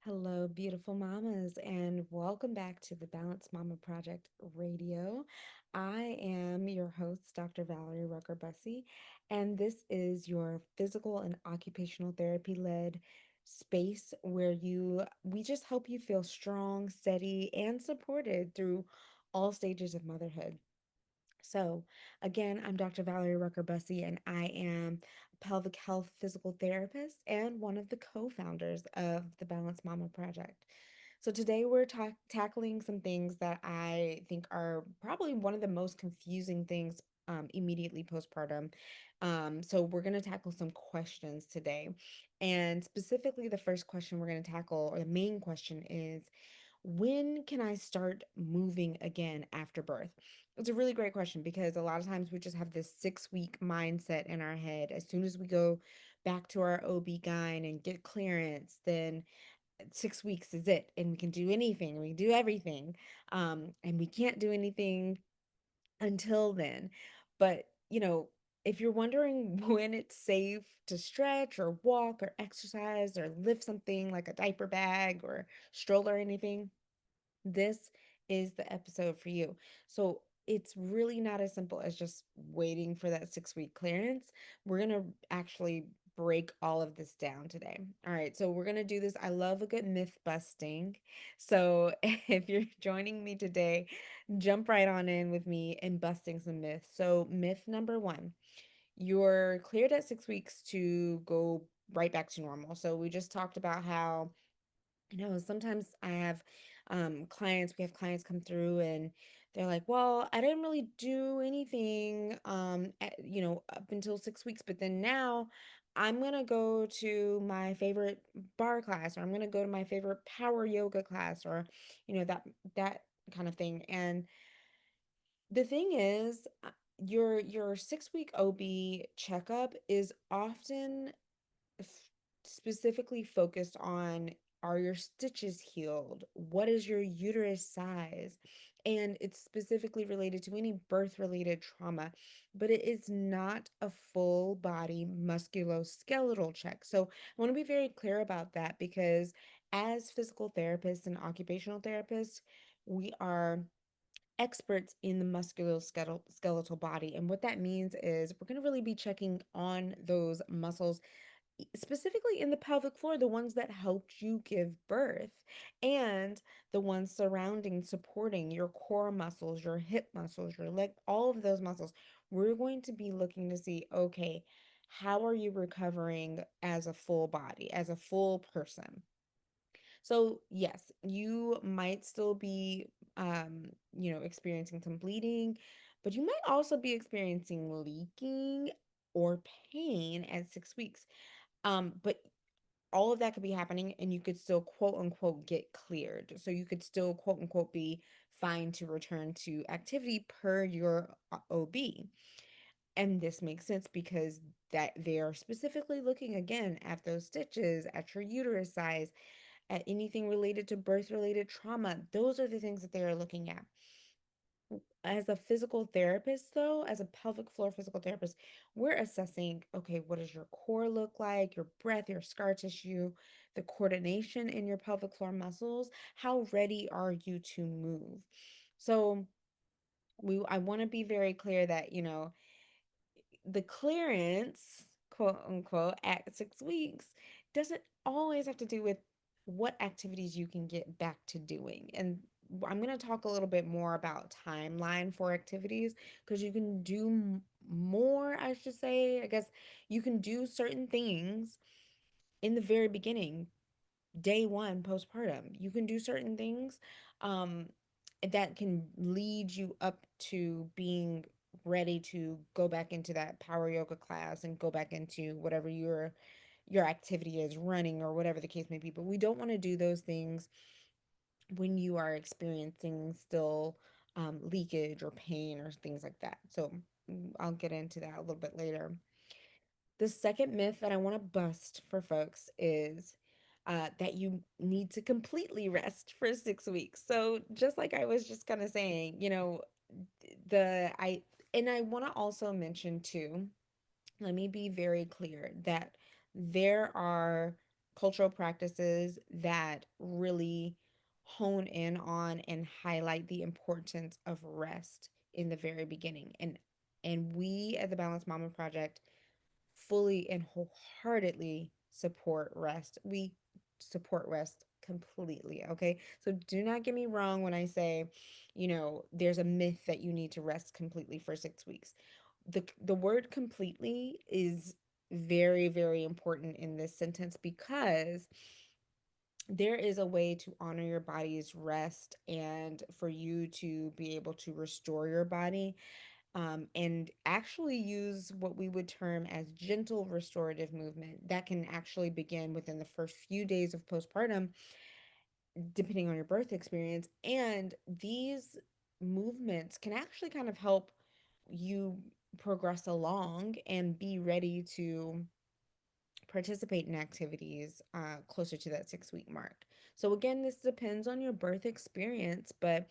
Hello, beautiful mamas, and welcome back to the Balanced Mama Project Radio. I am your host, Dr. Valerie Rucker Bussey, and this is your physical and occupational therapy led space where we just help you feel strong, steady, and supported through all stages of motherhood. So, again, I'm Dr. Valerie Rucker Bussey, and I am a pelvic health physical therapist and one of the co founders of the Balanced Mama Project. So, today we're tackling some things that I think are probably one of the most confusing things immediately postpartum. So, we're going to tackle some questions today. And specifically, the first question we're going to tackle, or the main question, is when can I start moving again after birth? It's a really great question because a lot of times we just have this 6 week mindset in our head. As soon as we go back to our OB-GYN and get clearance, then 6 weeks is it. And we can do anything, we can do everything. And we can't do anything until then. But, if you're wondering when it's safe to stretch or walk or exercise or lift something like a diaper bag or stroller or anything, this is the episode for you. So it's really not as simple as just waiting for that 6 week clearance. We're going to actually break all of this down today. All right. So we're going to do this. I love a good myth busting. So if you're joining me today, jump right on in with me and busting some myths. So, myth number one, you're cleared at 6 weeks to go right back to normal. So we just talked about how sometimes we have clients come through and they're like, well, I didn't really do anything, up until 6 weeks, but then now I'm going to go to my favorite bar class, or I'm going to go to my favorite power yoga class, or, that kind of thing. And the thing is, your 6 week OB checkup is often f- specifically focused on, are your stitches healed? What is your uterus size? And it's specifically related to any birth related trauma, but it is not a full body musculoskeletal check. So I want to be very clear about that because as physical therapists and occupational therapists, we are experts in the musculoskeletal body. And what that means is we're going to really be checking on those muscles, specifically in the pelvic floor, the ones that helped you give birth, and the ones surrounding, supporting your core muscles, your hip muscles, your leg, all of those muscles. We're going to be looking to see, okay, how are you recovering as a full body, as a full person? So, yes, you might still be, experiencing some bleeding, but you might also be experiencing leaking or pain at 6 weeks. But all of that could be happening and you could still quote unquote get cleared. So you could still quote unquote be fine to return to activity per your OB. And this makes sense because that they are specifically looking again at those stitches, at your uterus size, at anything related to birth related trauma. Those are the things that they are looking at. As a physical therapist, though, as a pelvic floor physical therapist, we're assessing, okay, what does your core look like, your breath, your scar tissue, the coordination in your pelvic floor muscles? How ready are you to move? So, I want to be very clear that, the clearance, quote unquote, at 6 weeks doesn't always have to do with what activities you can get back to doing. And I'm going to talk a little bit more about timeline for activities because you can do more, I should say. I guess you can do certain things in the very beginning, day one postpartum. You can do certain things um, that can lead you up to being ready to go back into that power yoga class and go back into whatever your activity is, running or whatever the case may be. But we don't want to do those things when you are experiencing still leakage or pain or things like that. So I'll get into that a little bit later. The second myth that I want to bust for folks is that you need to completely rest for 6 weeks. So just like I was just kind of saying, the I and I want to also mention too, let me be very clear that there are cultural practices that really hone in on and highlight the importance of rest in the very beginning. And we at the Balanced Mama Project fully and wholeheartedly support rest. We support rest completely, okay? So do not get me wrong when I say, there's a myth that you need to rest completely for 6 weeks. The word completely is very, very important in this sentence because there is a way to honor your body's rest and for you to be able to restore your body, and actually use what we would term as gentle restorative movement that can actually begin within the first few days of postpartum, depending on your birth experience. And these movements can actually kind of help you progress along and be ready to participate in activities closer to that 6 week mark. So, again, this depends on your birth experience, but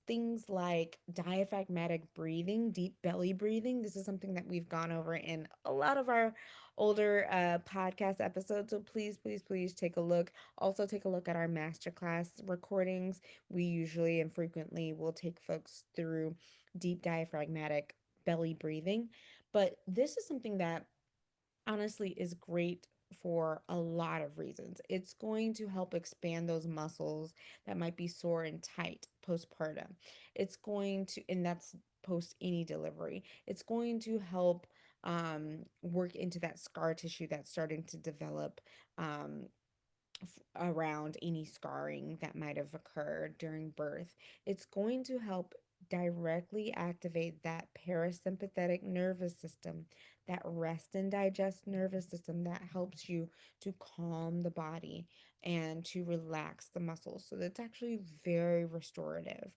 things like diaphragmatic breathing, deep belly breathing, this is something that we've gone over in a lot of our older podcast episodes. So, please, please, please take a look. Also, take a look at our masterclass recordings. We usually and frequently will take folks through deep diaphragmatic belly breathing. But this is something that honestly is great for a lot of reasons. It's going to help expand those muscles that might be sore and tight postpartum. It's going to, and that's post any delivery, it's going to help work into that scar tissue that's starting to develop um, around any scarring that might have occurred during birth. It's going to help directly activate that parasympathetic nervous system, that rest and digest nervous system that helps you to calm the body and to relax the muscles. So that's actually very restorative.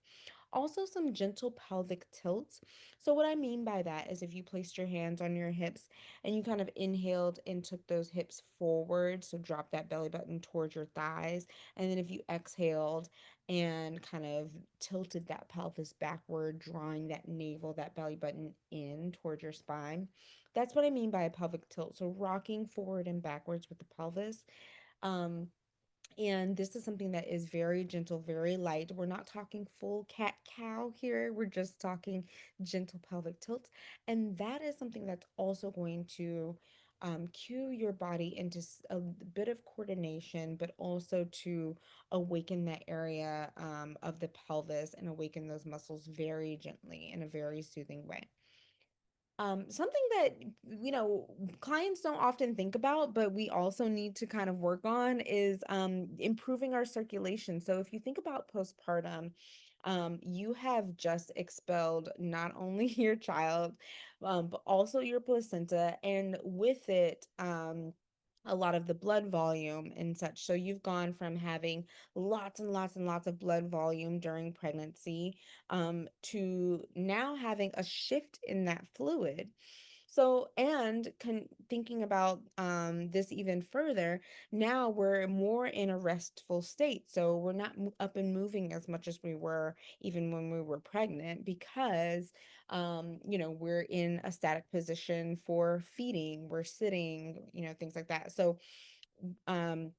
Also, some gentle pelvic tilts. So, what I mean by that is if you placed your hands on your hips and you kind of inhaled and took those hips forward, so drop that belly button towards your thighs. And then if you exhaled and kind of tilted that pelvis backward, drawing that navel, that belly button in towards your spine. That's what I mean by a pelvic tilt. So, rocking forward and backwards with the pelvis. Um, and this is something that is very gentle, very light. We're not talking full cat cow here. We're just talking gentle pelvic tilt. And that is something that's also going to cue your body into a bit of coordination, but also to awaken that area of the pelvis and awaken those muscles very gently in a very soothing way. Something that, clients don't often think about, but we also need to kind of work on is improving our circulation. So if you think about postpartum, you have just expelled not only your child, but also your placenta, and with it, a lot of the blood volume and such. So you've gone from having lots and lots and lots of blood volume during pregnancy, to now having a shift in that fluid. So, and thinking about this even further, now we're more in a restful state. So we're not up and moving as much as we were even when we were pregnant because, we're in a static position for feeding, we're sitting, things like that. So, um,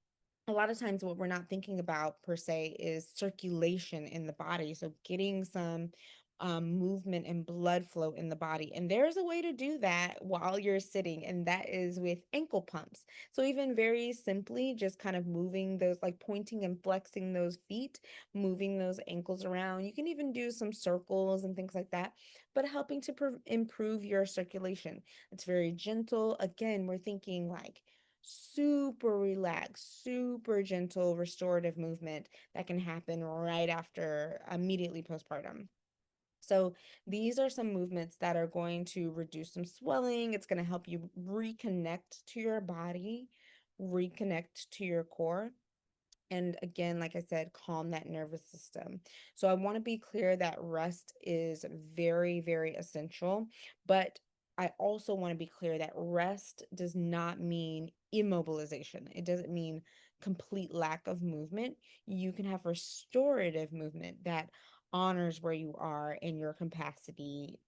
a lot of times what we're not thinking about per se is circulation in the body. So getting some movement and blood flow in the body. And there's a way to do that while you're sitting, and that is with ankle pumps. So even very simply, just kind of moving those, like pointing and flexing those feet, moving those ankles around. You can even do some circles and things like that, but helping to improve your circulation. It's very gentle. Again, we're thinking like super relaxed, super gentle restorative movement that can happen right after, immediately postpartum. So these are some movements that are going to reduce some swelling. It's going to help you reconnect to your body, reconnect to your core, and again, like I said, calm that nervous system. So I want to be clear that rest is very, very essential, but I also want to be clear that rest does not mean immobilization. It doesn't mean complete lack of movement. You can have restorative movement that honors where you are in your capacity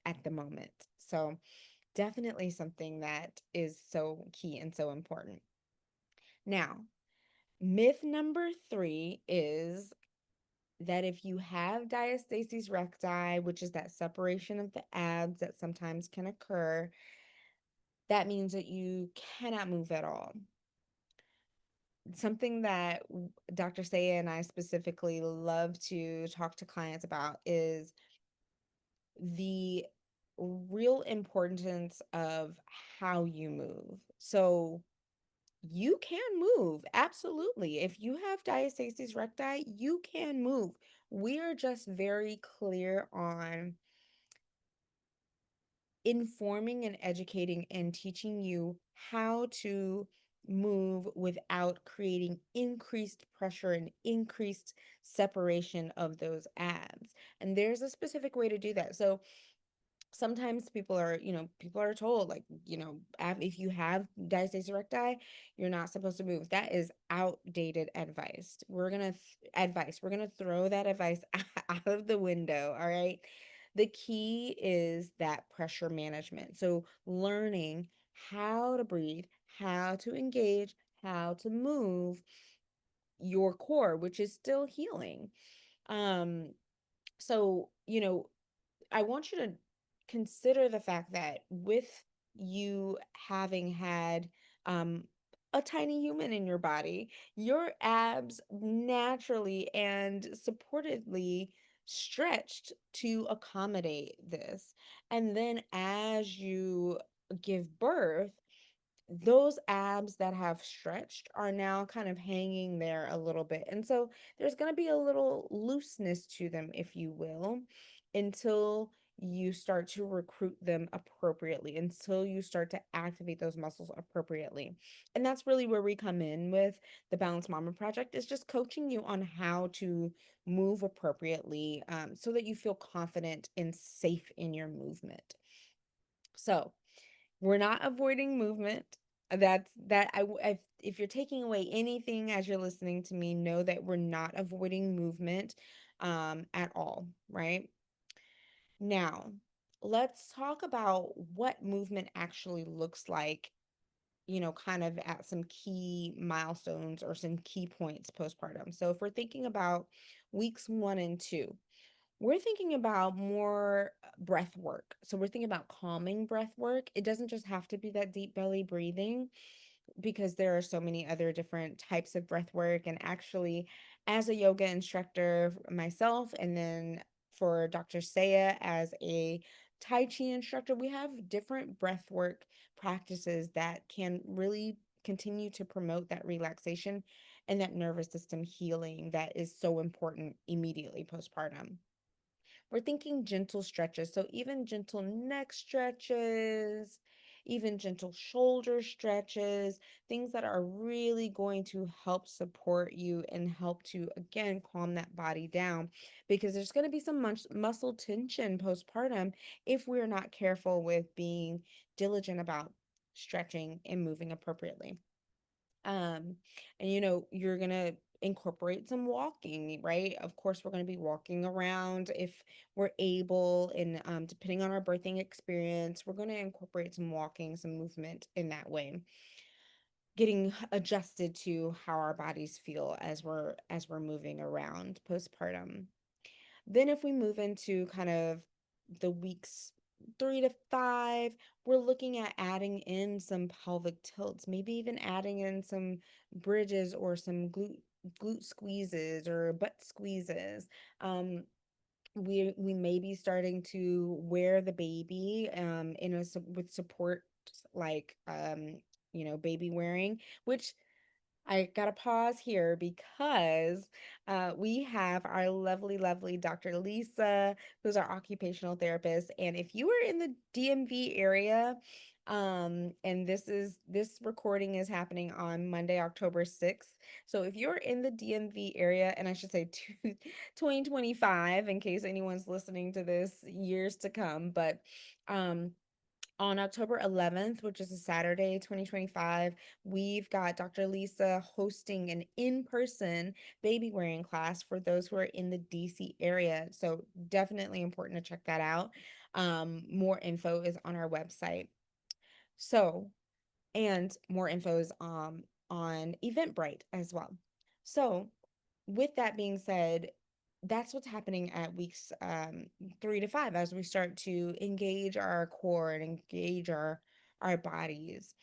at the moment. So definitely something that is so key and so important. Now, myth number 3 is that if you have diastasis recti, which is that separation of the abs that sometimes can occur, that means that you cannot move at all. Something that Dr. Saya and I specifically love to talk to clients about is the real importance of how you move. So you can move, absolutely. If you have diastasis recti, you can move. We are just very clear on informing and educating and teaching you how to move without creating increased pressure and increased separation of those abs. And there's a specific way to do that. So sometimes people are told, like, if you have diastasis recti, you're not supposed to move. That is outdated advice. We're gonna throw that advice out of the window. All right. The key is that pressure management. So learning how to breathe, how to engage, how to move your core, which is still healing. um so I want you to consider the fact that with you having had um, a tiny human in your body, your abs naturally and supportedly stretched to accommodate this. And then as you give birth, those abs that have stretched are now kind of hanging there a little bit. And so there's going to be a little looseness to them, if you will, until you start to recruit them appropriately, until you start to activate those muscles appropriately. And that's really where we come in with the Balanced Mama Project, is just coaching you on how to move appropriately, so that you feel confident and safe in your movement. So, we're not avoiding movement. That's that if you're taking away anything as you're listening to me, know that we're not avoiding movement at all, right? Now, let's talk about what movement actually looks like, kind of at some key milestones or some key points postpartum. So if we're thinking about weeks 1 and 2, we're thinking about more breath work. So we're thinking about calming breath work. It doesn't just have to be that deep belly breathing, because there are so many other different types of breath work. And actually, as a yoga instructor myself, and then for Dr. Saya as a Tai Chi instructor, we have different breath work practices that can really continue to promote that relaxation and that nervous system healing that is so important immediately postpartum. We're thinking gentle stretches. So even gentle neck stretches, even gentle shoulder stretches, things that are really going to help support you and help to, again, calm that body down, because there's going to be some muscle tension postpartum if we're not careful with being diligent about stretching and moving appropriately. Um, and you're gonna incorporate some walking, right? Of course, we're gonna be walking around if we're able, and depending on our birthing experience, we're gonna incorporate some walking, some movement in that way, getting adjusted to how our bodies feel as we're moving around postpartum. Then if we move into kind of the weeks 3 to 5, we're looking at adding in some pelvic tilts, maybe even adding in some bridges or some glute squeezes or butt squeezes. Um, we may be starting to wear the baby with support, like baby wearing, which I gotta pause here because we have our lovely, lovely Dr. Lisa, who's our occupational therapist. And if you are in the DMV area, and this recording is happening on Monday, October 6th. So if you're in the DMV area, and I should say 2025, in case anyone's listening to this years to come, but um on October 11th, which is a Saturday, 2025, we've got Dr. Lisa hosting an in-person baby wearing class for those who are in the DC area. So definitely important to check that out. More info is on our website. So, and more info is on Eventbrite as well. So, with that being said, that's what's happening at weeks 3 to 5 as we start to engage our core and engage our bodies.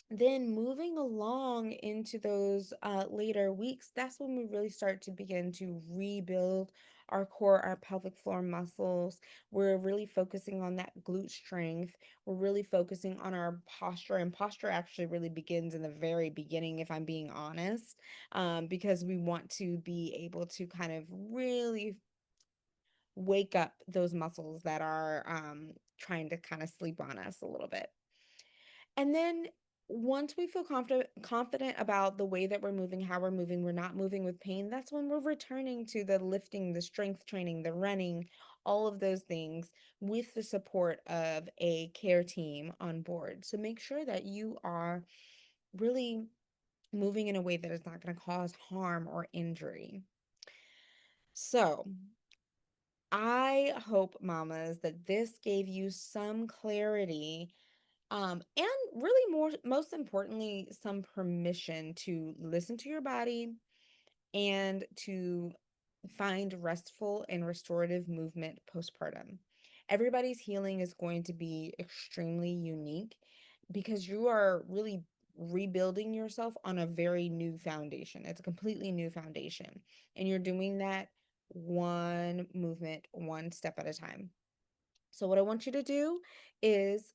Then moving along into those later weeks, that's when we really start to begin to rebuild our core, our pelvic floor muscles. We're really focusing on that glute strength. We're really focusing on our posture, and posture actually really begins in the very beginning, if I'm being honest, because we want to be able to kind of really wake up those muscles that are trying to kind of sleep on us a little bit. And then once we feel confident about the way that we're moving, how we're moving, we're not moving with pain, that's when we're returning to the lifting, the strength training, the running, all of those things with the support of a care team on board. So make sure that you are really moving in a way that is not going to cause harm or injury. So, I hope, mamas, that this gave you some clarity, and really most importantly, some permission to listen to your body and to find restful and restorative movement postpartum. Everybody's healing is going to be extremely unique because you are really rebuilding yourself on a very new foundation. It's a completely new foundation. And you're doing that one movement, one step at a time. So, what I want you to do is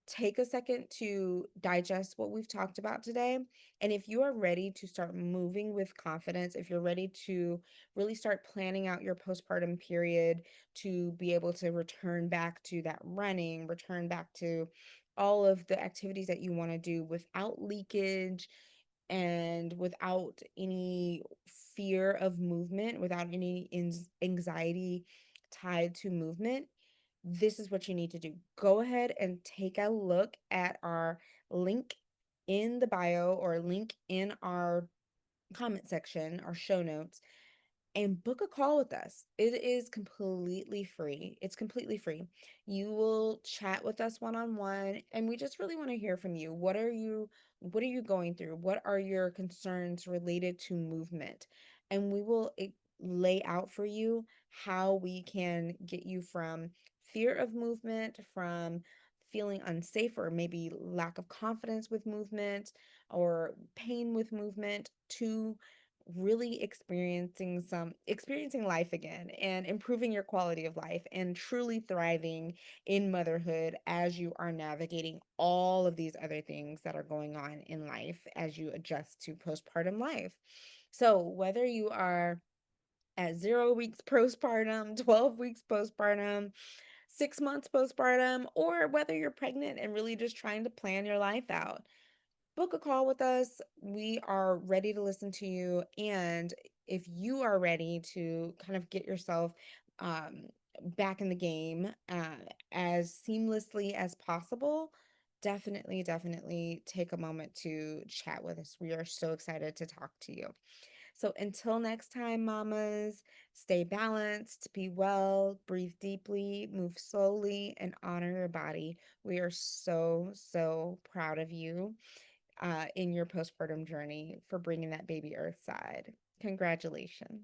take a second to digest what we've talked about today. And if you are ready to start moving with confidence, if you're ready to really start planning out your postpartum period to be able to return back to that running, return back to all of the activities that you want to do without leakage and without any fear of movement, without any anxiety tied to movement, this is what you need to do. Go ahead and take a look at our link in the bio or link in our comment section, our show notes, and book a call with us. It is completely free. It's completely free. You will chat with us one on one, and we just really want to hear from you. What are you going through? What are your concerns related to movement? And we will lay out for you how we can get you from fear of movement, from feeling unsafe or maybe lack of confidence with movement or pain with movement, to really experiencing life again and improving your quality of life and truly thriving in motherhood as you are navigating all of these other things that are going on in life as you adjust to postpartum life. So whether you are at 0 weeks postpartum, 12 weeks postpartum, 6 months postpartum, or whether you're pregnant and really just trying to plan your life out, book a call with us. We are ready to listen to you. And if you are ready to kind of get yourself um, back in the game as seamlessly as possible, definitely take a moment to chat with us. We are so excited to talk to you. So until next time, mamas, stay balanced, be well, breathe deeply, move slowly, and honor your body. We are so proud of you in your postpartum journey for bringing that baby earthside. Congratulations.